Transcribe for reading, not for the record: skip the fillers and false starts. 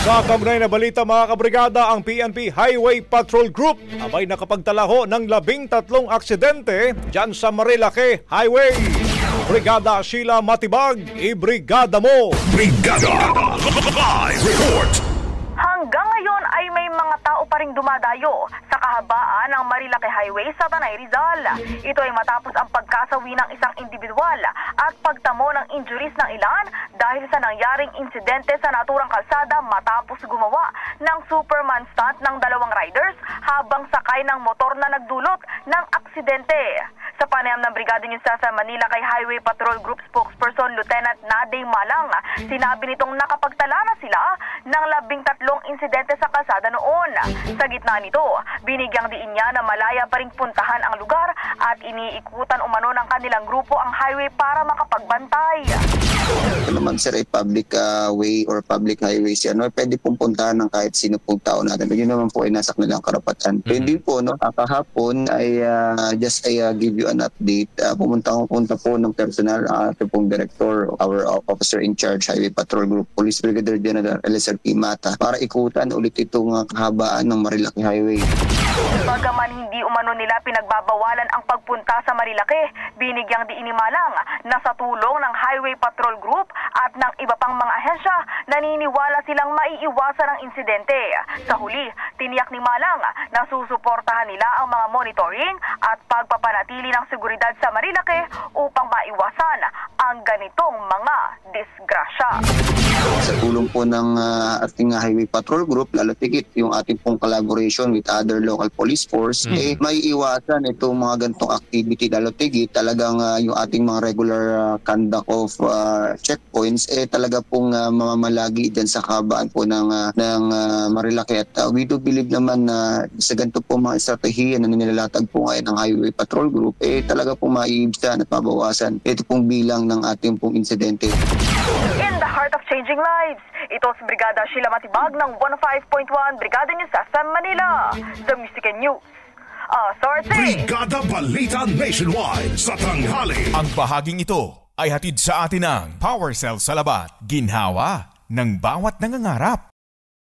Sa kamunay na balita mga kabrigada, ang PNP Highway Patrol Group abay nakapagtalaho ng 13 aksidente dyan sa Marilake Highway. Brigada Sheila Matibag, ibrigada mo! Brigada! Live report! Hanggang ngayon ay may mga tao pa ring dumadayo sa kahabaan ng Marilake Highway sa Tanay Rizal. Ito ay matapos ang pagkasawi ng isang individual at pagtamo ng injuries ng ilan dahil sa nangyaring insidente sa naturang kalsada matapos gumawa ng Superman stunt ng dalawang riders habang sakay ng motor na nagdulot ng aksidente. Sa panayam ng Brigada News sa Manila kay Highway Patrol Group spokesperson Lieutenant Naday Malang, sinabi nitong nakapagtala na sila ng 13 insidente sa kalsada noon. Sa gitna nito, binigyang diin niya na malaya pa ring puntahan ang lugar at iniikutan umano ng kanilang grupo ang highway para makapagbantay. Ito naman sir ay public way or public highway siya. Pwede pong puntahan ng kahit sino pong tao natin. Yun naman po ay nasa kanilang karapatan. Pwede po, kahapon ay just give you an update. Pumunta po ng personal ito pong director, our officer in charge, Highway Patrol Group, Police Brigadier General Eliezer P. Mata, para ikutan ulit itong kahabaan ng Marilake Highway. Bagaman hindi umano nila pinagbabawalan ang pagpunta sa Marilake, binigyang diin ni Malang na sa tulong ng Highway Patrol Group at ng iba pang mga ahensya, naniniwala silang maiiwasan ang insidente. Sa huli, tiniyak ni Malang na susuportahan nila ang mga monitoring at pagpapanatili ng seguridad sa Marilake upang maiwasan ang ganitong mga disgrasya. Sa tulong po ng ating Highway Patrol Group, lalo tigit yung ating pong collaboration with other local police force, may iwasan itong mga ganitong activity. Lalo tigit talagang yung ating mga regular conduct of checkpoints, talaga pong mamamalagi dyan sa kahabaan po ng Marilake. At we do believe naman na sa ganito po mga estratehiya na nilalatag po ngayon ng Highway Patrol Group, talaga pong maiibsan at mabawasan ito pong bilang ng ating pong insidente. In the heart of changing lives, ito si Brigada Sheila Matibag ng 105.1 Brigada News sa Manila, The Music and News. Brigada Balita Nationwide sa tanghali. Ang bahaging ito ay hatid sa atin ng Power Cell Salabat, ginhawa ng bawat nangangarap.